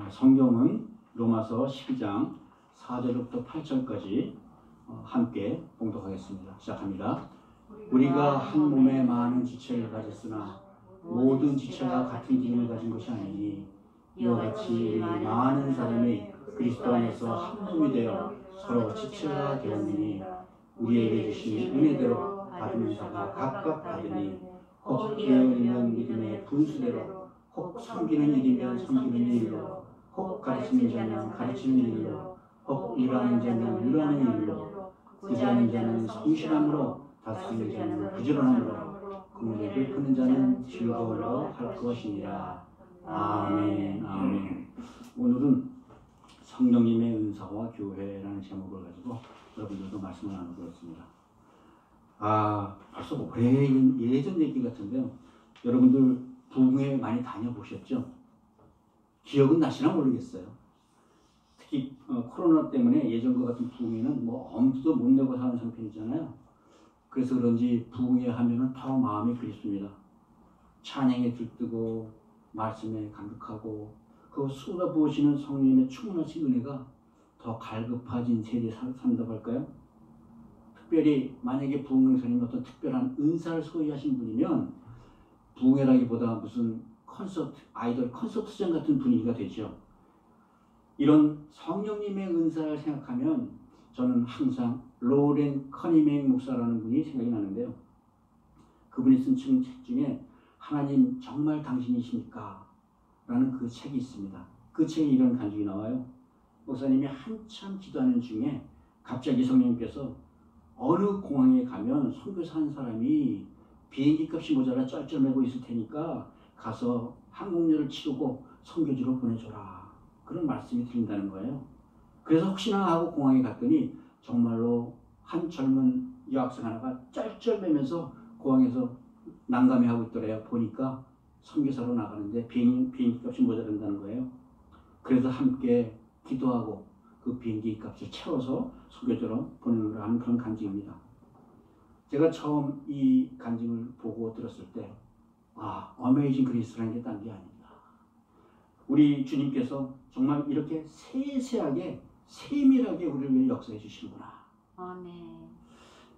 성경은 로마서 12장 4절부터 8절까지 함께 봉독하겠습니다. 시작합니다. 우리가 한 몸에 많은 지체를 가졌으나 모든 지체가 같은 기능을 가진 것이 아니니 이와 같이 우리 많은 사람이 그리스도 안에서 한 몸이 되어 서로 지체가 되었으니 우리에게 주신 은혜대로 받은 자가 각각 다르니 혹 깨어있는 믿음의 분수대로 혹 섬기는 일이면 섬기는 일로 혹 가르치는 자는 가르치는 일로 혹 일하는 자는 일하는 일로 구제하는 자는 성실함으로 다스리는 자는 부지런함으로 긍휼을 베푸는 자는 즐거움으로 할 것이니라. 아멘. 아멘. 오늘은 성령님의 은사와 교회라는 제목을 가지고 여러분들도 말씀을 나누겠습니다. 벌써 오래된 예전 얘기 같은데요. 여러분들 부흥회 많이 다녀보셨죠? 기억은 나시나 모르겠어요. 특히 코로나 때문에 예전과 같은 부흥회는 엄두도 못 내고 사는 상태이잖아요. 그래서 그런지 부흥회 하면은 더 마음이 그립습니다. 찬양에 들뜨고 말씀에 감격하고 그 쏟아부으시는 성령님의 충만하신 은혜가 더 갈급해진 세대에 산다고 할까요? 특별히 만약에 부흥회사님 어떤 특별한 은사를 소유하신 분이면 부흥회라기보다 무슨 아이돌 콘서트장 같은 분위기가 되죠. 이런 성령님의 은사를 생각하면 저는 항상 로렌 커니맹 목사라는 분이 생각이 나는데요. 그분이 쓴 책 중에 하나님 정말 당신이십니까? 라는 그 책이 있습니다. 그 책에 이런 간증이 나와요. 목사님이 한참 기도하는 중에 갑자기 성령님께서 어느 공항에 가면 선교사 한 사람이 비행기 값이 모자라 쩔쩔매고 있을 테니까 가서 항공료를 치르고 선교지로 보내줘라. 그런 말씀이 들린다는 거예요. 그래서 혹시나 하고 공항에 갔더니 정말로 한 젊은 여학생 하나가 쩔쩔매면서 공항에서 난감해하고 있더래요. 보니까 선교사로 나가는데 비행기 값이 모자란다는 거예요. 그래서 함께 기도하고 그 비행기 값을 채워서 선교지로 보내는 하는 그런 간증입니다. 제가 처음 이 간증을 보고 들었을 때 어메이징 그리스라는 게 딴 게 아닙니다. 우리 주님께서 정말 이렇게 세세하게 세밀하게 우리를 위해 역사해 주시는구나. 네.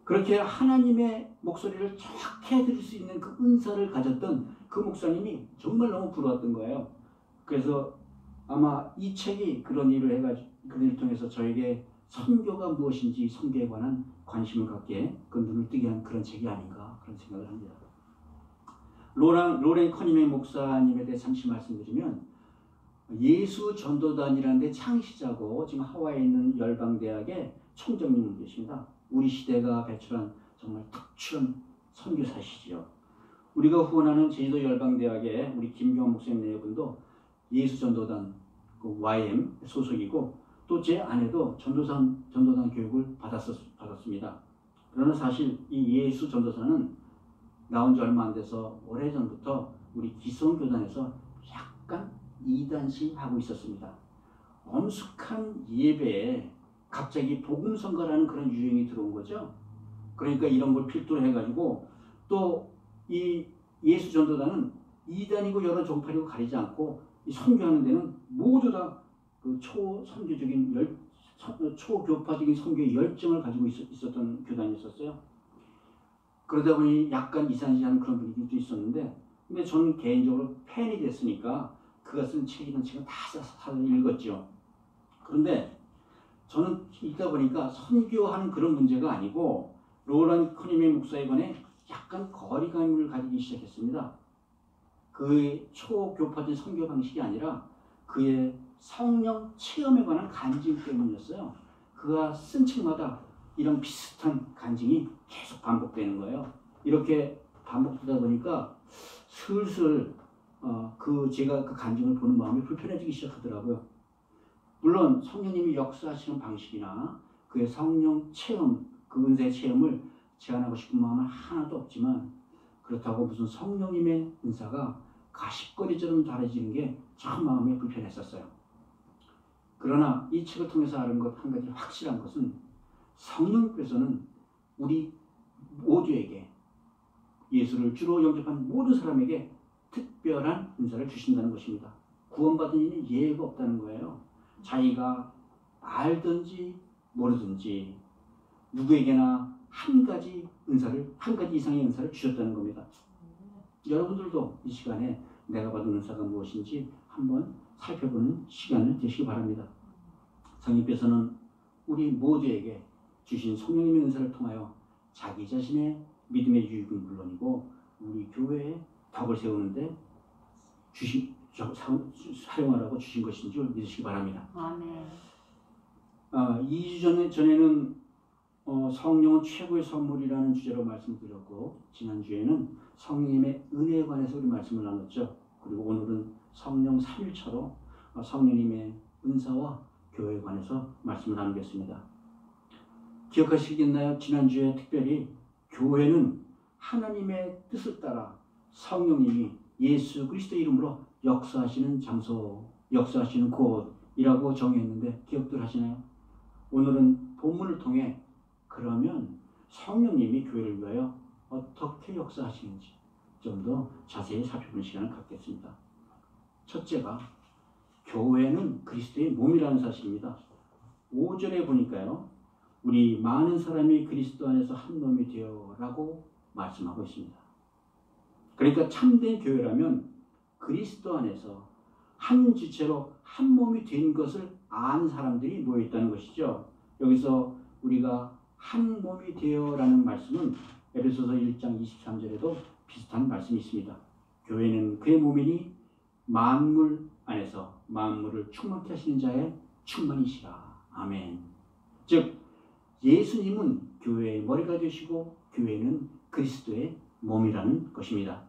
그렇게 하나님의 목소리를 정확히 들을 수 있는 그 은사를 가졌던 그 목사님이 정말 너무 부러웠던 거예요. 그래서 아마 이 책이 그런 일을 해가지고 그런 일을 통해서 저에게 선교가 무엇인지 선교에 관한 관심을 갖게 그 눈을 뜨게 한 그런 책이 아닌가 그런 생각을 합니다. 로렌 커니맹 목사님에 대해 잠시 말씀드리면 예수 전도단이라는 데 창시자고 지금 하와이에 있는 열방대학의 총장님이 계십니다. 우리 시대가 배출한 정말 특출한 선교사시죠. 우리가 후원하는 제주도 열방대학의 우리 김경환 목사님 내분도 예수 전도단 그 YM 소속이고 또 제 아내도 전도단 교육을 받았습니다. 그러나 사실 이 예수 전도사는 나온 지 얼마 안 돼서 오래전부터 우리 기성교단에서 약간 이단시 하고 있었습니다. 엄숙한 예배에 갑자기 복음성가라는 그런 유행이 들어온 거죠. 그러니까 이런 걸 필두로 해가지고 또 이 예수 전도단은 이단이고 여러 종파리고 가리지 않고 이 선교하는 데는 모두 다 그 초선교적인 초교파적인 선교의 열정을 가지고 있었던 교단이었어요. 그러다 보니 약간 이산시하는 그런 분위기도 있었는데, 근데 저는 개인적으로 팬이 됐으니까 그가 쓴 책이나 책을 다 사서 읽었죠. 그런데 저는 읽다 보니까 선교하는 그런 문제가 아니고 로렌 커니맹 목사에 관해 약간 거리감을 가지기 시작했습니다. 그의 초교파적인 선교 방식이 아니라 그의 성령 체험에 관한 간증 때문이었어요. 그가 쓴 책마다 이런 비슷한 간증이 계속 반복되는 거예요. 이렇게 반복되다 보니까 슬슬 제가 그 간증을 보는 마음이 불편해지기 시작하더라고요. 물론 성령님이 역사하시는 방식이나 그의 성령 체험, 그 은사의 체험을 제안하고 싶은 마음은 하나도 없지만 그렇다고 무슨 성령님의 은사가 가십거리처럼 잘해지는 게 참 마음이 불편했었어요. 그러나 이 책을 통해서 아는 것 한 가지 확실한 것은 성령께서는 우리 모두에게 예수를 주로 영접한 모든 사람에게 특별한 은사를 주신다는 것입니다. 구원받은 이는 예외가 없다는 거예요. 자기가 알든지 모르든지 누구에게나 한 가지 이상의 은사를 주셨다는 겁니다. 여러분들도 이 시간에 내가 받은 은사가 무엇인지 한번 살펴보는 시간을 되시기 바랍니다. 성령께서는 우리 모두에게 주신 성령님의 은사를 통하여 자기 자신의 믿음의 유익은 물론이고 우리 교회에 덕을 세우는데 사용하라고 주신 것인 줄 믿으시기 바랍니다. 아멘. 2주 전에는 성령은 최고의 선물이라는 주제로 말씀드렸고 지난주에는 성령님의 은혜에 관해서 우리 말씀을 나눴죠. 그리고 오늘은 성령 3일차로 성령님의 은사와 교회에 관해서 말씀을 나누겠습니다. 기억하시겠나요? 지난주에 특별히 교회는 하나님의 뜻을 따라 성령님이 예수 그리스도의 이름으로 역사하시는 장소, 역사하시는 곳이라고 정의했는데 기억들 하시나요? 오늘은 본문을 통해 그러면 성령님이 교회를 위하여 어떻게 역사하시는지 좀 더 자세히 살펴보는 시간을 갖겠습니다. 첫째가 교회는 그리스도의 몸이라는 사실입니다. 5절에 보니까요. 우리 많은 사람이 그리스도 안에서 한 몸이 되어라고 말씀하고 있습니다. 그러니까 참된 교회라면 그리스도 안에서 한 지체로 한 몸이 된 것을 아는 사람들이 모여있다는 것이죠. 여기서 우리가 한 몸이 되어라는 말씀은 에베소서 1장 23절에도 비슷한 말씀이 있습니다. 교회는 그의 몸이니 만물 안에서 만물을 충만케 하시는 자의 충만이시라. 아멘. 즉 예수님은 교회의 머리가 되시고 교회는 그리스도의 몸이라는 것입니다.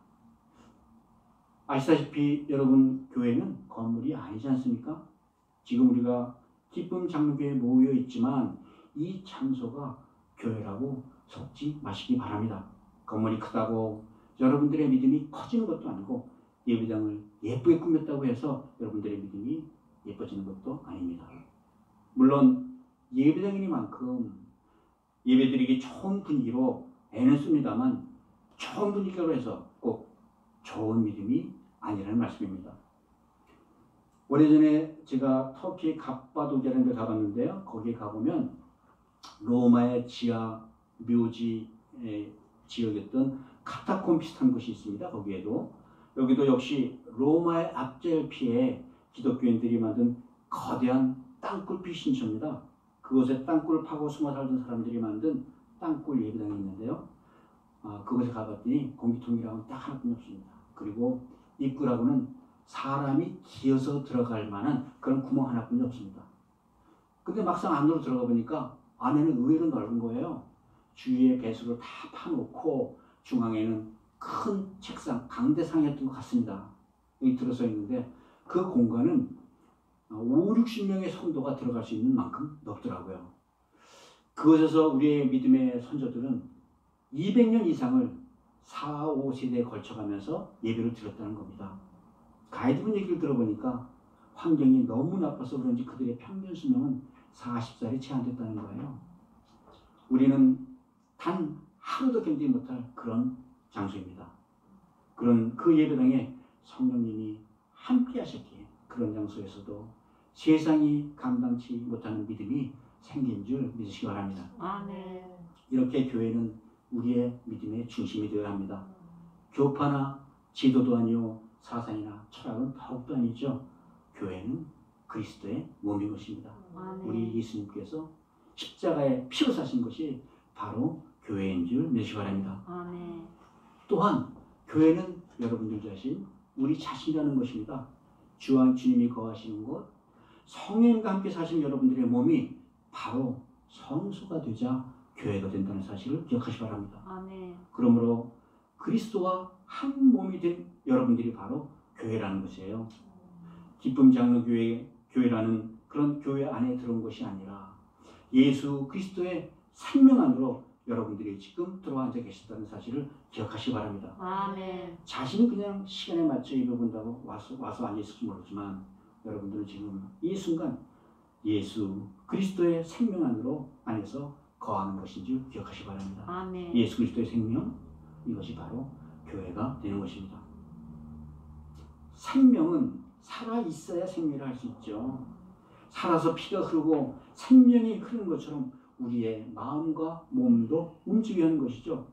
아시다시피 여러분 교회는 건물이 아니지 않습니까? 지금 우리가 기쁨 장로교회에 모여 있지만 이 장소가 교회라고 속지 마시기 바랍니다. 건물이 크다고 여러분들의 믿음이 커지는 것도 아니고 예배당을 예쁘게 꾸몄다고 해서 여러분들의 믿음이 예뻐지는 것도 아닙니다. 물론 예배당이니만큼 예배드리기 좋은 분위기로 애는 씁니다만 좋은 분위기로 해서 꼭 좋은 믿음이 아니라는 말씀입니다. 오래전에 제가 터키 갑바도기라는 데 가봤는데요. 거기에 가보면 로마의 지하 묘지 지역이었던 카타콤 비슷한 곳이 있습니다. 거기에도 여기도 역시 로마의 압제를 기독교인들이 만든 거대한 땅굴 신처입니다. 그곳에 땅굴을 파고 숨어 살던 사람들이 만든 땅굴 예배당이 있는데요. 그곳에 가봤더니 공기통이라고는 딱 하나뿐이 없습니다. 그리고 입구라고는 사람이 기어서 들어갈 만한 그런 구멍 하나뿐이 없습니다. 근데 막상 안으로 들어가 보니까 안에는 의외로 넓은 거예요. 주위에 배수를 다 파놓고 중앙에는 큰 책상, 강대상이었던 것 같습니다. 여기 들어서 있는데 그 공간은 5, 60명의 성도가 들어갈 수 있는 만큼 넓더라고요. 그곳에서 우리의 믿음의 선조들은 200년 이상을 4, 5세대에 걸쳐가면서 예배를 드렸다는 겁니다. 가이드분 얘기를 들어보니까 환경이 너무 나빠서 그런지 그들의 평균 수명은 40살이 채 안 됐다는 거예요. 우리는 단 하루도 견디지 못할 그런 장소입니다. 그런 그 예배당에 성령님이 함께 하셨기에 그런 장소에서도 세상이 감당치 못하는 믿음이 생긴 줄 믿으시기 바랍니다. 아멘. 이렇게 교회는 우리의 믿음의 중심이 되어야 합니다. 교파나 지도도 아니요 사상이나 철학은 더욱도 아니죠. 교회는 그리스도의 몸인 것입니다. 아멘. 우리 예수님께서 십자가에 피로 사신 것이 바로 교회인 줄 믿으시기 바랍니다. 아멘. 또한 교회는 여러분들 자신, 우리 자신이라는 것입니다. 주와 주님이 거하시는 곳, 성령님과 함께 사시는 여러분들의 몸이 바로 성소가 되자 교회가 된다는 사실을 기억하시기 바랍니다. 아멘. 그러므로 그리스도와 한 몸이 된 여러분들이 바로 교회라는 것이에요. 기쁨 장로교회라는 그런 교회 안에 들어온 것이 아니라 예수 그리스도의 생명 안으로 여러분들이 지금 들어와 앉아 계시다는 사실을 기억하시기 바랍니다. 아멘. 자신이 그냥 시간에 맞춰 예배 본다고 와서 앉아 있을지 모르지만 여러분들은 지금 이 순간 예수 그리스도의 생명 안에서 거하는 것인 줄 기억하시기 바랍니다. 아멘. 예수 그리스도의 생명, 이것이 바로 교회가 되는 것입니다. 생명은 살아 있어야 생명을 할 수 있죠. 살아서 피가 흐르고 생명이 흐르는 것처럼 우리의 마음과 몸도 움직여야 하는 것이죠.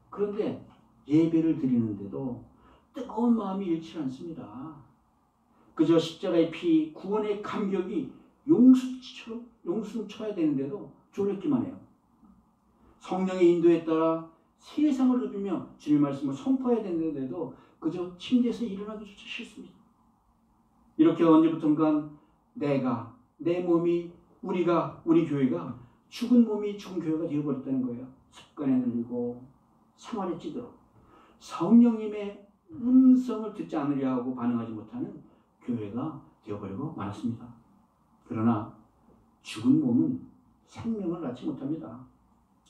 그런데 예배를 드리는데도 뜨거운 마음이 잃지 않습니다. 그저 십자가의 피, 구원의 감격이 용수처럼 쳐야 되는데도 졸렸기만 해요. 성령의 인도에 따라 세상을 누비며 주님의 말씀을 선포해야 되는데도 그저 침대에서 일어나기조차 싫습니다. 이렇게 언제부턴가 내 몸이, 우리 교회가 죽은 몸이 죽은 교회가 되어버렸다는 거예요. 습관에 눌리고 생활에 찌들어 성령님의 음성을 듣지 않으려 하고 반응하지 못하는 교회가 되어버리고 말았습니다. 그러나 죽은 몸은 생명을 낳지 못합니다.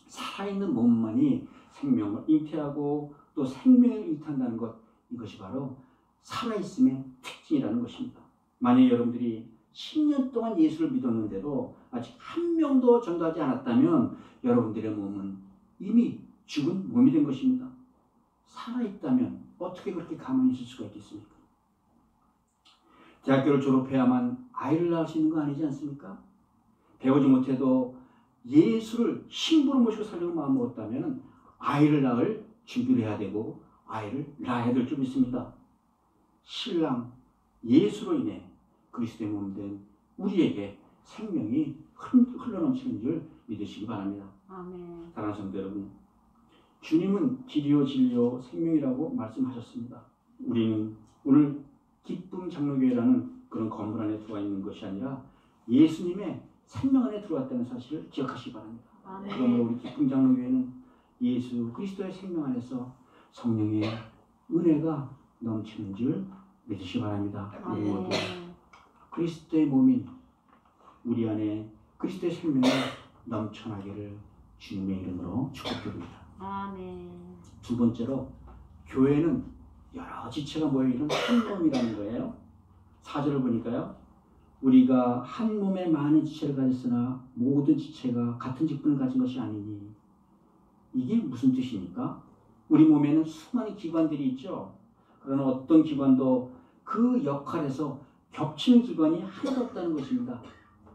살아있는 몸만이 생명을 잉태하고 또 생명을 잉태한다는 것, 이것이 바로 살아있음의 특징이라는 것입니다. 만약 여러분들이 10년 동안 예수를 믿었는데도 아직 한 명도 전도하지 않았다면 여러분들의 몸은 이미 죽은 몸이 된 것입니다. 살아있다면 어떻게 그렇게 가만히 있을 수가 있겠습니까? 대학교를 졸업해야만 아이를 낳을 수 있는 거 아니지 않습니까? 배우지 못해도 예수를 신부로 모시고 살려고 마음먹었다면 아이를 낳을 준비를 해야 되고 아이를 낳아야 될 줄 믿습니다. 신랑 예수로 인해 그리스도의 몸 된 우리에게 생명이 흘러넘치는 줄 믿으시기 바랍니다. 아멘. 사랑하는 성도 여러분, 주님은 길이요 진리요 생명이라고 말씀하셨습니다. 우리는 오늘 기쁨 장로교회라는 그런 건물 안에 들어와 있는 것이 아니라 예수님의 생명 안에 들어왔다는 사실을 기억하시기 바랍니다. 아멘. 그러므로 우리 기쁨 장로교회는 예수 그리스도의 생명 안에서 성령의 은혜가 넘치는 줄 믿으시기 바랍니다. 우리 모두 그리스도의 몸인 우리 안에 그리스도의 생명이 넘쳐나기를 주님의 이름으로 축복드립니다. 아멘. 두 번째로 교회는 여러 지체가 모여있는 한 몸이라는 거예요. 4절을 보니까요. 우리가 한 몸에 많은 지체를 가졌으나 모든 지체가 같은 직분을 가진 것이 아니니. 이게 무슨 뜻입니까? 우리 몸에는 수많은 기관들이 있죠. 그러나 어떤 기관도 그 역할에서 겹치는 기관이 하나도 없다는 것입니다.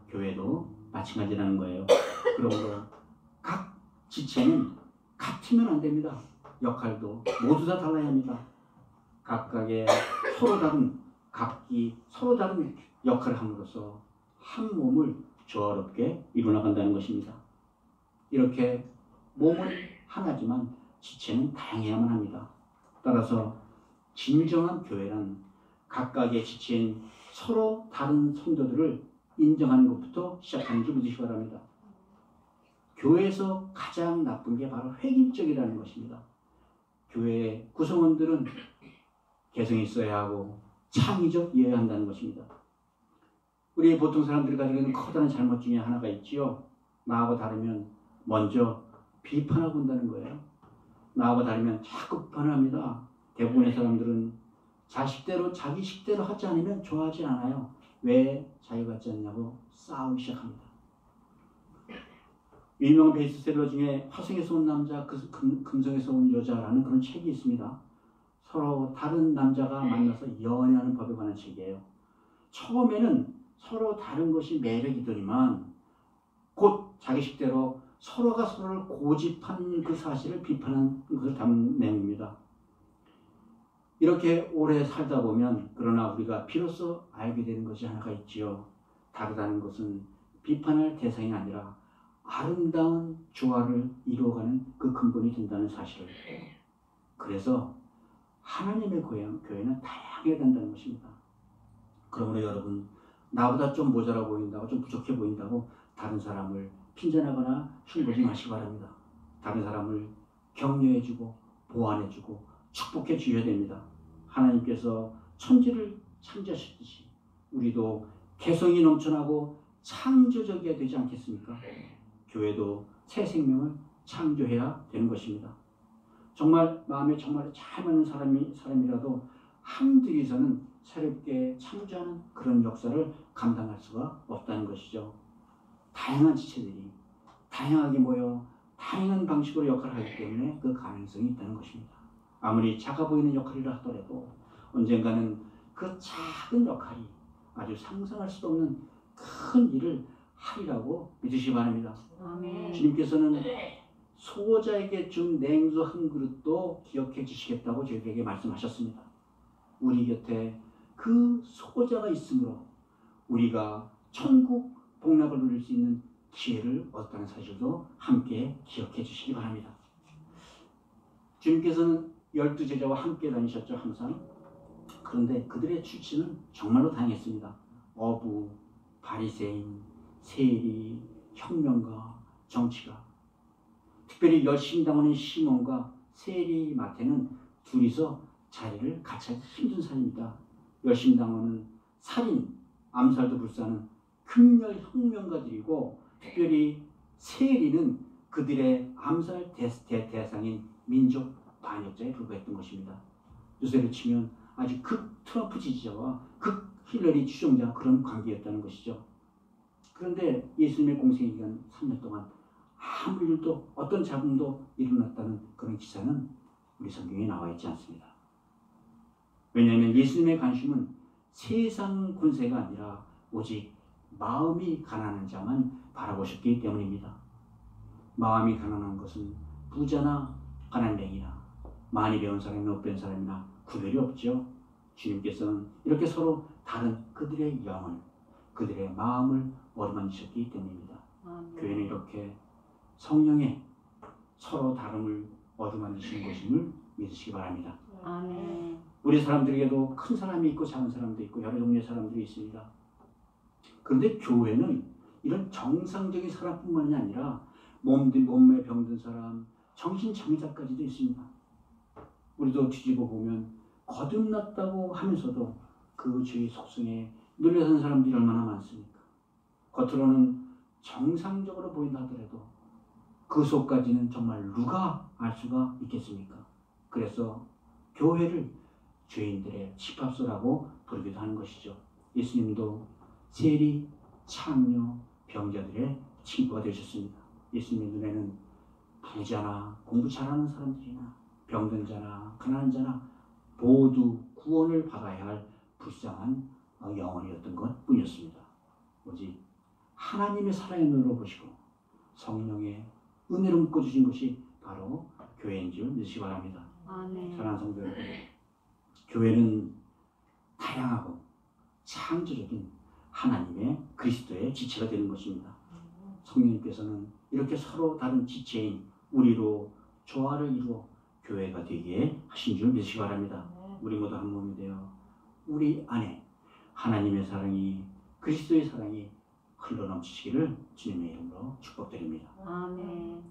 교회도 마찬가지라는 거예요. 그러므로 각 지체는 같으면 안 됩니다. 역할도 모두 다 달라야 합니다. 각각의 서로 다른 역할을 함으로써 한 몸을 조화롭게 이루어나간다는 것입니다. 이렇게 몸은 하나지만 지체는 다양해야만 합니다. 따라서 진정한 교회란 각각의 지체인 서로 다른 성도들을 인정하는 것부터 시작하는 줄 믿으시기 바랍니다. 교회에서 가장 나쁜 게 바로 획일적이라는 것입니다. 교회의 구성원들은 개성이 있어야 하고 창의적이어야 한다는 것입니다. 우리 보통 사람들이 가지고 있는 커다란 잘못 중에 하나가 있지요. 나하고 다르면 먼저 비판하고 온다는 거예요. 나하고 다르면 자꾸 비판을 합니다. 대부분의 사람들은 자기 식대로 하지 않으면 좋아하지 않아요. 왜 자기가 하지 않냐고 싸우기 시작합니다. 유명한 베스트셀러 중에 화성에서 온 남자, 금성에서 온 여자라는 그런 책이 있습니다. 서로 다른 남자가 만나서 연애하는 법에 관한 책이에요. 처음에는 서로 다른 것이 매력이더니만 곧 자기 식대로 서로가 서로를 고집한 그 사실을 비판한 것을 담은 내용입니다. 이렇게 오래 살다 보면 그러나 우리가 비로소 알게 되는 것이 하나가 있지요. 다르다는 것은 비판할 대상이 아니라 아름다운 조화를 이루어가는 그 근본이 된다는 사실을. 그래서 하나님의 교회는 다양해야 된다는 것입니다. 그러므로 여러분, 나보다 좀 모자라 보인다고, 좀 부족해 보인다고 다른 사람을 핀잔하거나 흉보지 마시기 바랍니다. 다른 사람을 격려해주고 보완해주고 축복해 주셔야 됩니다. 하나님께서 천지를 창조하셨듯이 우리도 개성이 넘쳐나고 창조적이어야 되지 않겠습니까? 교회도 새 생명을 창조해야 되는 것입니다. 정말 마음에 정말 잘 맞는 사람이라도 한둘이서는 새롭게 창조하는 그런 역사를 감당할 수가 없다는 것이죠. 다양한 지체들이 다양하게 모여 다양한 방식으로 역할을 하기 때문에 그 가능성이 있다는 것입니다. 아무리 작아 보이는 역할이라 하더라도 언젠가는 그 작은 역할이 아주 상상할 수도 없는 큰 일을 하리라고 믿으시기 바랍니다. 아멘. 주님께서는 소자에게 준 냉수 한 그릇도 기억해 주시겠다고 저희에게 말씀하셨습니다. 우리 곁에 그 소자가 있으므로 우리가 천국 복락을 누릴 수 있는 기회를 얻었다는 사실도 함께 기억해 주시기 바랍니다. 주님께서는 12제자와 함께 다니셨죠, 항상. 그런데 그들의 출신은 정말로 다양했습니다. 어부, 바리새인, 세리, 혁명가, 정치가. 특별히 열심당원인 시몬과 세리 마태는 둘이서 자리를 같이 하기 힘든 사람입니다. 열심당원은 살인, 암살도 불사하는 극렬 혁명가들이고, 특별히 세리는 그들의 암살 대상인 민족 반역자에 불과했던 것입니다. 요새로 치면 아주 극 트럼프 지지자와 극 힐러리 추종자 그런 관계였다는 것이죠. 그런데 예수님의 공생 기간 3년 동안 아무 일도 어떤 잡음도 일어났다는 그런 기사는 우리 성경에 나와 있지 않습니다. 왜냐하면 예수님의 관심은 세상 군세가 아니라 오직 마음이 가난한 자만 바라보셨기 때문입니다. 마음이 가난한 것은 부자나 가난뱅이나 많이 배운 사람이나 못 배운 사람이나 구별이 없죠. 주님께서는 이렇게 서로 다른 그들의 영을, 그들의 마음을 어루만지셨기 때문입니다. 교회는 이렇게 성령의 서로 다름을 어루만지시는 것임을 믿으시기 바랍니다. 아멘. 우리 사람들에게도 큰 사람이 있고 작은 사람도 있고 여러 종류의 사람들이 있습니다. 그런데 교회는 이런 정상적인 사람뿐만이 아니라 몸에 병든 사람, 정신장애자까지도 있습니다. 우리도 뒤집어 보면 거듭났다고 하면서도 그 죄의 속성에 눌려선 사람들이 얼마나 많습니까? 겉으로는 정상적으로 보인다 하더라도 그 속까지는 정말 누가 알 수가 있겠습니까? 그래서 교회를 죄인들의 집합소라고 부르기도 하는 것이죠. 예수님도 세리, 창녀, 병자들의 친구가 되셨습니다. 예수님의 눈에는 부자나 공부 잘하는 사람들이나 병든 자나 가난한 자나 모두 구원을 받아야 할 불쌍한 영혼이었던 것 뿐이었습니다. 오직 하나님의 사랑의 눈으로 보시고 성령의 은혜로 묶어주신 것이 바로 교회인 줄 믿으시기 바랍니다. 아멘. 사랑하는 성도 여러분, 교회는 다양하고 창조적인 하나님의 그리스도의 지체가 되는 것입니다. 성령님께서는 이렇게 서로 다른 지체인 우리로 조화를 이루어 교회가 되게 하신 줄 믿으시기 바랍니다. 우리 모두 한 몸이 되어 우리 안에 하나님의 사랑이, 그리스도의 사랑이 흘러넘치시기를 주님의 이름으로 축복드립니다. 아멘.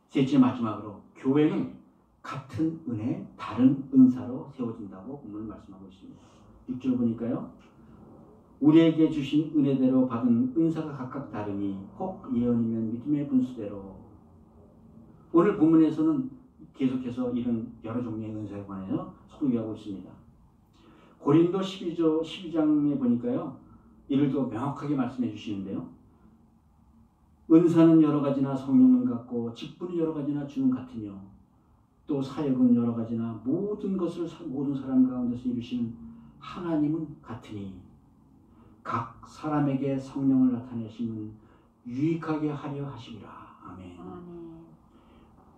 셋째, 마지막으로 교회는 같은 은혜, 다른 은사로 세워진다고 본문을 말씀하고 있습니다. 6절 보니까요. 우리에게 주신 은혜대로 받은 은사가 각각 다르니 혹 예언이면 믿음의 분수대로. 오늘 본문에서는 계속해서 이런 여러 종류의 은사에 관해서 소개하고 있습니다. 고린도 12장에 보니까요. 이를 또 명확하게 말씀해 주시는데요. 은사는 여러 가지나 성령은 같고 직분은 여러 가지나 주는 같으며 또 사역은 여러 가지나 모든 것을 모든 사람 가운데서 이루시는 하나님은 같으니 각 사람에게 성령을 나타내시면 유익하게 하려 하시리라. 아멘. 아멘.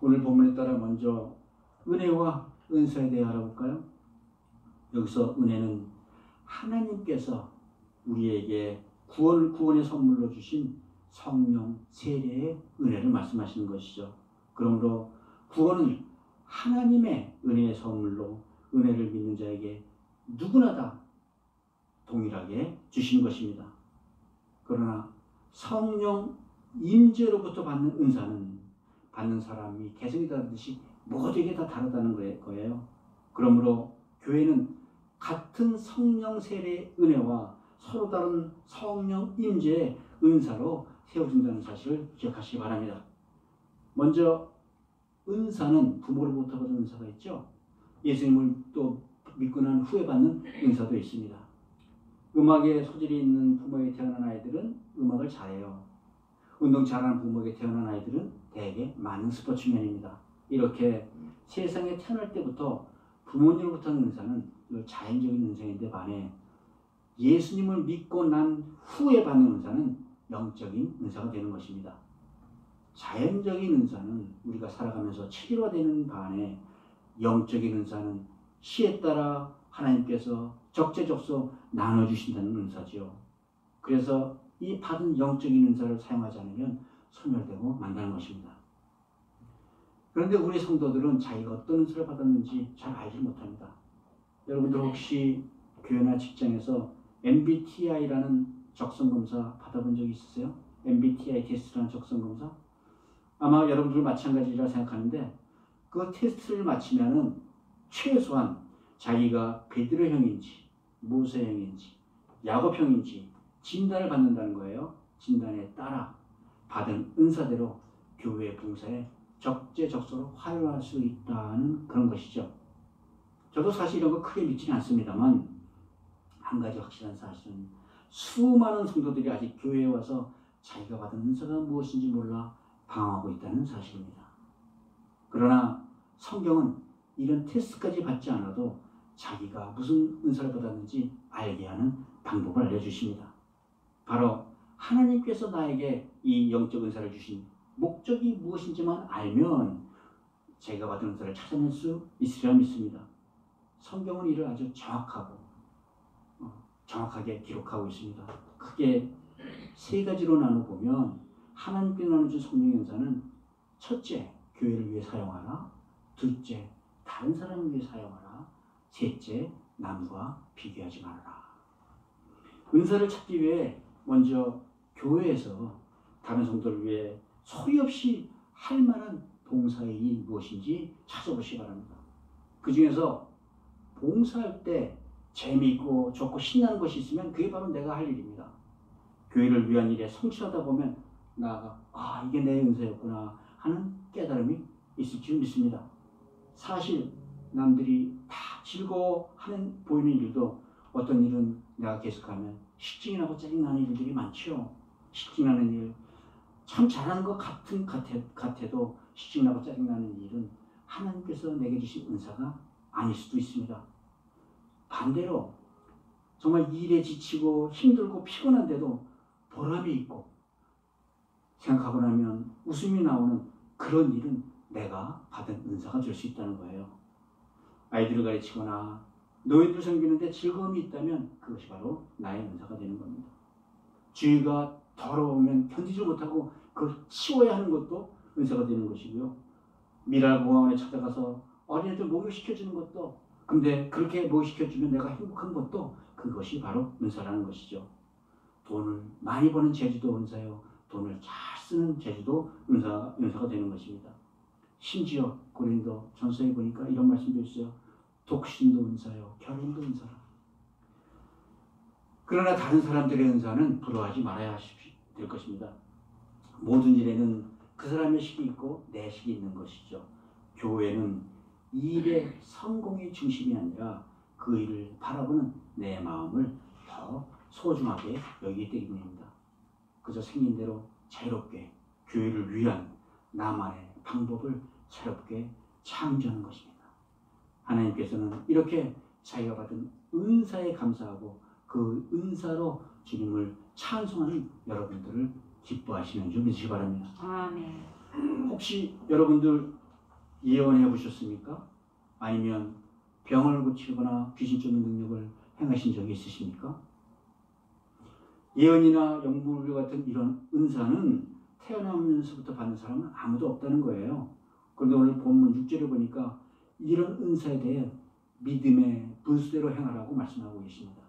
오늘 본문에 따라 먼저 은혜와 은사에 대해 알아볼까요? 여기서 은혜는 하나님께서 우리에게 구원의 선물로 주신 성령 세례의 은혜를 말씀하시는 것이죠. 그러므로 구원은 하나님의 은혜의 선물로 은혜를 믿는 자에게 누구나 다 동일하게 주시는 것입니다. 그러나 성령 임재로부터 받는 은사는 받는 사람이 개성이 다르듯이 모두에게 다 다르다는 거예요. 그러므로 교회는 같은 성령 세례의 은혜와 서로 다른 성령 임재의 은사로 세워진다는 사실을 기억하시기 바랍니다. 먼저 은사는 부모로부터 받은 은사가 있죠. 예수님을 또 믿고 난 후에 받는 은사도 있습니다. 음악에 소질이 있는 부모에게 태어난 아이들은 음악을 잘해요. 운동 잘하는 부모에게 태어난 아이들은 대개 많은 스포츠맨입니다. 이렇게 세상에 태어날 때부터 부모님으로부터 하는 은사는 자연적인 은사인데 반해 예수님을 믿고 난 후에 받는 은사는 영적인 은사가 되는 것입니다. 자연적인 은사는 우리가 살아가면서 치료되는 반해 영적인 은사는 시에 따라 하나님께서 적재적소 나눠주신다는 은사지요. 그래서 이 받은 영적인 은사를 사용하지 않으면 소멸되고 만다는 것입니다. 그런데 우리 성도들은 자기가 어떤 은사를 받았는지 잘 알지 못합니다. 여러분들 혹시 교회나 직장에서 MBTI라는 적성검사 받아본 적 있으세요? MBTI 테스트라는 적성검사? 아마 여러분들 마찬가지라 생각하는데 그 테스트를 마치면은 최소한 자기가 베드로형인지 모세형인지 야곱형인지 진단을 받는다는 거예요. 진단에 따라 받은 은사대로 교회 봉사에 적재적소로 활용할 수 있다는 그런 것이죠. 저도 사실 이런 거 크게 믿지는 않습니다만 한 가지 확실한 사실은 수많은 성도들이 아직 교회에 와서 자기가 받은 은사가 무엇인지 몰라 방황하고 있다는 사실입니다. 그러나 성경은 이런 테스트까지 받지 않아도 자기가 무슨 은사를 받았는지 알게 하는 방법을 알려주십니다. 바로 하나님께서 나에게 이 영적 은사를 주신 목적이 무엇인지만 알면 제가 받은 은사를 찾아낼 수 있으리라 믿습니다. 성경은 이를 아주 정확하게 기록하고 있습니다. 크게 세 가지로 나눠보면 하나님께 나눠준 성령의 은사는 첫째, 교회를 위해 사용하라. 둘째, 다른 사람을 위해 사용하라. 셋째, 남과 비교하지 말아라. 은사를 찾기 위해 먼저 교회에서 다른 성도를 위해 소리 없이 할 만한 봉사의 일이 무엇인지 찾아보시기 바랍니다. 그 중에서 봉사할 때 재미있고 좋고 신나는 것이 있으면 그게 바로 내가 할 일입니다. 교회를 위한 일에 성실하다 보면 나아가 이게 내 은사였구나 하는 깨달음이 있을 줄 믿습니다. 사실 남들이 다 즐거워하는 보이는 일도 어떤 일은 내가 계속하면 실증이 나고 짜증나는 일들이 많죠. 실증나는 일, 참 잘하는 것 같아도 실증나고 짜증나는 일은 하나님께서 내게 주신 은사가 아닐 수도 있습니다. 반대로 정말 일에 지치고 힘들고 피곤한데도 보람이 있고 생각하고 나면 웃음이 나오는 그런 일은 내가 받은 은사가 될 수 있다는 거예요. 아이들을 가르치거나 노예들 섬기는데 즐거움이 있다면 그것이 바로 나의 은사가 되는 겁니다. 주위가 더러우면 견디지 못하고 그걸 치워야 하는 것도 은사가 되는 것이고요. 미랄공원에 찾아가서 어린애들 목욕시켜주는 것도, 근데 그렇게 목욕시켜주면 내가 행복한 것도 그것이 바로 은사라는 것이죠. 돈을 많이 버는 재주도 은사요. 돈을 잘 쓰는 재주도 은사가 되는 것입니다. 심지어 고린도 전서에 보니까 이런 말씀도 있어요. 독신도 은사요. 결혼도 은사라. 그러나 다른 사람들의 은사는 부러워하지 말아야 될 것입니다. 모든 일에는 그 사람의 식이 있고 내 식이 있는 것이죠. 교회는 일의 성공의 중심이 아니라 그 일을 바라보는 내 마음을 더 소중하게 여기기 때문입니다. 그저 생긴 대로 자유롭게 교회를 위한 나만의 방법을 새롭게 창조하는 것입니다. 하나님께서는 이렇게 자기가 받은 은사에 감사하고 그 은사로 주님을 찬송하는 여러분들을 기뻐하시는 줄 믿으시기 바랍니다. 아멘. 혹시 여러분들 예언해 보셨습니까? 아니면 병을 고치거나 귀신 쫓는 능력을 행하신 적이 있으십니까? 예언이나 영불교 같은 이런 은사는 태어나면서부터 받는 사람은 아무도 없다는 거예요. 그런데 오늘 본문 6절에 보니까 이런 은사에 대해 믿음의 분수대로 행하라고 말씀하고 계십니다.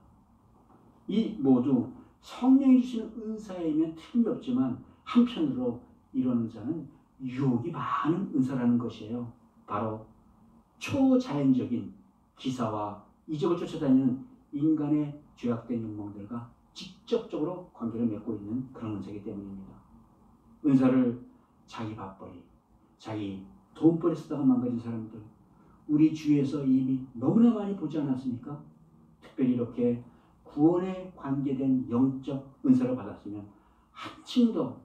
이 모두 성령이 주시는 은사이면 틀림이 없지만 한편으로 이런 은사는 유혹이 많은 은사라는 것이에요. 바로 초자연적인 기사와 이적을 쫓아다니는 인간의 죄악된 욕망들과 직접적으로 관계를 맺고 있는 그런 은사이기 때문입니다. 은사를 자기 밥벌이, 자기 돈벌이 쓰다가 망가진 사람들, 우리 주위에서 이미 너무나 많이 보지 않았습니까? 특별히 이렇게 구원에 관계된 영적 은사를 받았으면 한층 더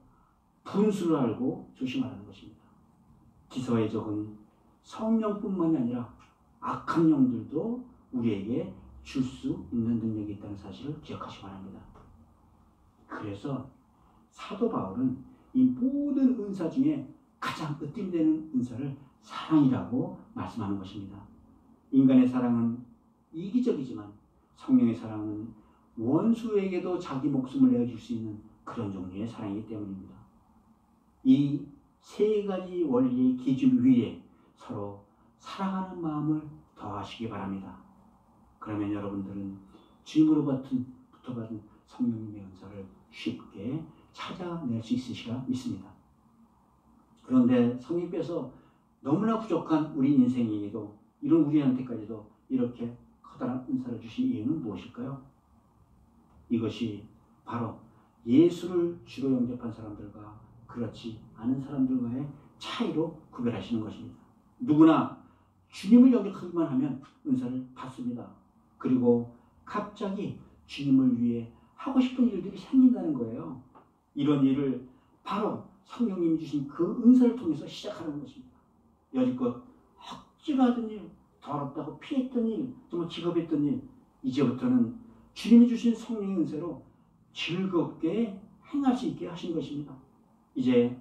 분수를 알고 조심하라는 것입니다. 기사의 적은 성령뿐만이 아니라 악한 영들도 우리에게 줄 수 있는 능력이 있다는 사실을 기억하시기 바랍니다. 그래서 사도 바울은 이 모든 은사 중에 가장 으뜸되는 은사를 사랑이라고 말씀하는 것입니다. 인간의 사랑은 이기적이지만 성령의 사랑은 원수에게도 자기 목숨을 내어줄 수 있는 그런 종류의 사랑이기 때문입니다. 이 세 가지 원리의 기준 위에 서로 사랑하는 마음을 더하시기 바랍니다. 그러면 여러분들은 주님으로부터 받은 성령님의 은사를 쉽게 찾아낼 수 있으시라 믿습니다. 그런데 성령께서 너무나 부족한 우리 인생에게도 이런 우리한테까지도 이렇게 커다란 은사를 주신 이유는 무엇일까요? 이것이 바로 예수를 주로 영접한 사람들과 그렇지 않은 사람들과의 차이로 구별하시는 것입니다. 누구나 주님을 영접하기만 하면 은사를 받습니다. 그리고 갑자기 주님을 위해 하고 싶은 일들이 생긴다는 거예요. 이런 일을 바로 성령님이 주신 그 은사를 통해서 시작하는 것입니다. 여지껏 억지로 하던 일, 더럽다고 피했던 일, 정말 기겁했던 일, 이제부터는 주님이 주신 성령의 은사로 즐겁게 행할 수 있게 하신 것입니다. 이제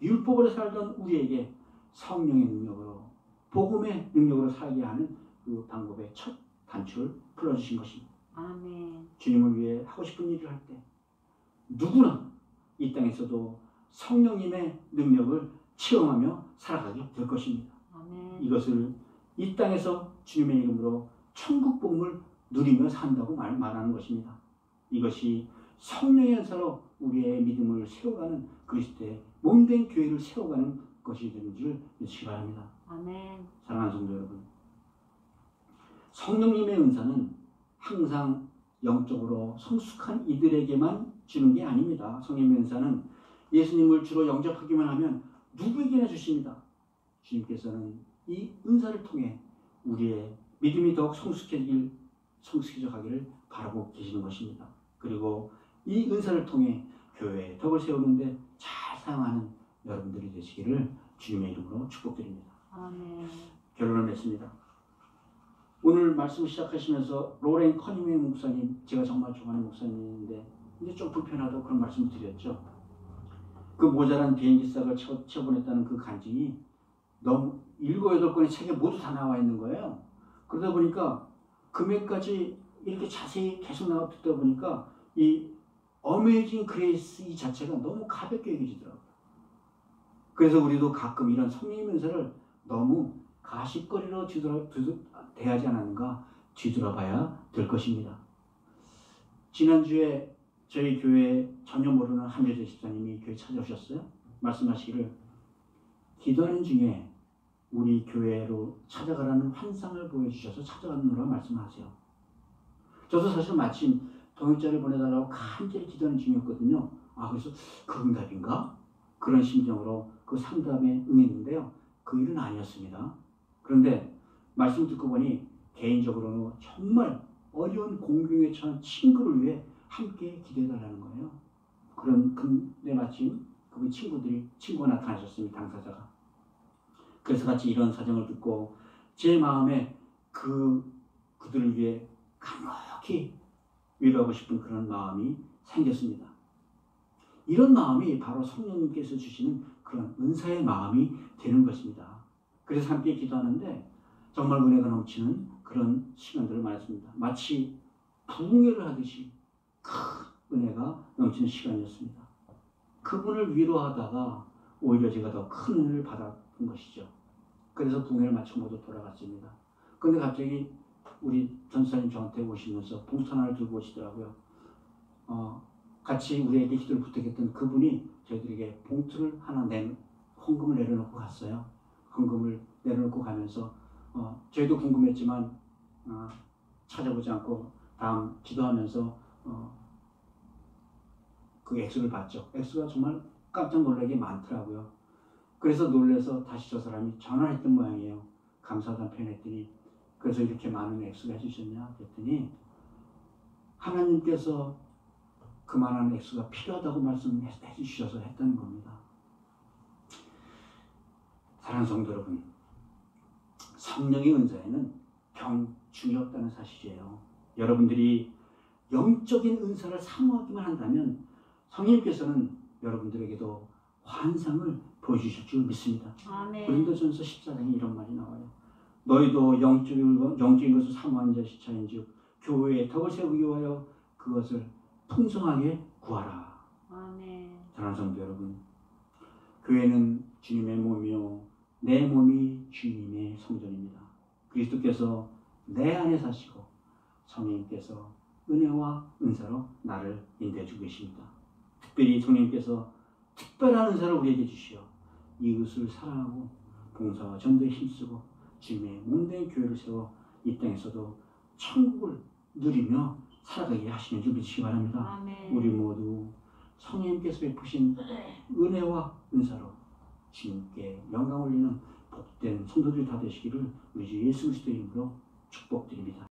율법으로 살던 우리에게 성령의 능력으로, 복음의 능력으로 살게 하는 그 방법의 첫 단추를 풀어주신 것입니다. 아멘. 주님을 위해 하고 싶은 일을 할 때 누구나 이 땅에서도 성령님의 능력을 체험하며 살아가게 될 것입니다. 아멘. 이것을 이 땅에서 주님의 이름으로 천국 복음을 누리며 산다고 말하는 것입니다. 이것이 성령의 은사로 우리의 믿음을 세워가는 그리스도의 몸된 교회를 세워가는 것이 되는 줄 믿으시기 바랍니다. 아멘. 사랑하는 성도 여러분, 성령님의 은사는 항상 영적으로 성숙한 이들에게만 주는 게 아닙니다. 성령님의 은사는 예수님을 주로 영접하기만 하면 누구에게나 주십니다. 주님께서는 이 은사를 통해 우리의 믿음이 더욱 성숙해져 가기를 바라고 계시는 것입니다. 그리고 이 은사를 통해 교회의 덕을 세우는데 잘 사용하는 여러분들이 되시기를 주님의 이름으로 축복드립니다. 아멘. 결론을 맺습니다. 오늘 말씀을 시작하시면서 로렌 커니웨이 목사님, 제가 정말 좋아하는 목사님인데 이제 좀 불편하다고 그런 말씀을 드렸죠. 그 모자란 비행기싹을 쳐보냈다는 그 간증이 너무 7, 8권의 책에 모두 다 나와 있는 거예요. 그러다 보니까 금액까지 이렇게 자세히 계속 나와 듣다 보니까 이 어메이징 그레이스 이 자체가 너무 가볍게 여겨지더라고요. 그래서 우리도 가끔 이런 성령의 은사를 너무 가십거리로 대하지 않았는가 뒤돌아봐야 될 것입니다. 지난주에 저희 교회 전혀 모르는 한여재 집사님이 교회 찾아오셨어요. 말씀하시기를 기도하는 중에 우리 교회로 찾아가라는 환상을 보여주셔서 찾아갔노라 말씀하세요. 저도 사실 마침 동역자를 보내달라고 간절히 기도하는 중이었거든요. 그래서 그 응답인가? 그런 심정으로 그 상담에 응했는데요. 그 일은 아니었습니다. 그런데 말씀 듣고 보니 개인적으로는 정말 어려운 공경에 처한 친구를 위해 함께 기도해달라는 거예요. 근데 마침 그 친구가 나타나셨습니다. 당사자가. 그래서 같이 이런 사정을 듣고 제 마음에 그들을 위해 간곡히 위로하고 싶은 그런 마음이 생겼습니다. 이런 마음이 바로 성령님께서 주시는 그런 은사의 마음이 되는 것입니다. 그래서 함께 기도하는데 정말 은혜가 넘치는 그런 시간들을 말했습니다. 마치 부흥회를 하듯이 큰 은혜가 넘치는 시간이었습니다. 그분을 위로하다가 오히려 제가 더 큰 은혜를 받았던 것이죠. 그래서 부흥회를 마치고 모두 돌아갔습니다. 그런데 갑자기 우리 전사님 저한테 오시면서 봉투 하나를 들고 오시더라고요. 같이 우리에게 기도를 부탁했던 그분이 저희들에게 봉투를 하나 헌금을 내려놓고 갔어요. 헌금을 내려놓고 가면서 저희도 궁금했지만 찾아보지 않고 다음 기도하면서 그 액수를 봤죠. 액수가 정말 깜짝 놀라게 많더라고요. 그래서 놀라서 다시 저 사람이 전화를 했던 모양이에요. 감사하다는 표현했더니 그래서 이렇게 많은 액수를 해주셨냐 그랬더니 하나님께서 그만한 액수가 필요하다고 말씀해 주셔서 했다는 겁니다. 사랑하는 성도 여러분, 성령의 은사에는 중이 없다는 사실이에요. 여러분들이 영적인 은사를 사모하기만 한다면 성령님께서는 여러분들에게도 환상을 보여주실 줄 믿습니다. 아멘. 고린도전서 14장에 이런 말이 나와요. 너희도 영적인 것을 사모하는 자시 차인즉 교회에 덕을 세우기 위하여 그것을 풍성하게 구하라. 아멘. 사랑하는 성도 여러분, 교회는 주님의 몸이요 내 몸이 주님의 성전입니다. 그리스도께서 내 안에 사시고 성령님께서 은혜와 은사로 나를 인도해 주고 계십니다. 특별히 성령님께서 특별한 은사를 우리에게 주시어 이웃을 사랑하고 봉사와 전도에 힘쓰고 주님의 몸된 교회를 세워 이 땅에서도 천국을 누리며 살아가게 하시는 줄 믿으시기 바랍니다. 아멘. 우리 모두 성령님께서 베푸신 은혜와 은사로 주님께 영광 올리는 복된 성도들이 다 되시기를 우리 주 예수 그리스도의 이름으로 축복드립니다.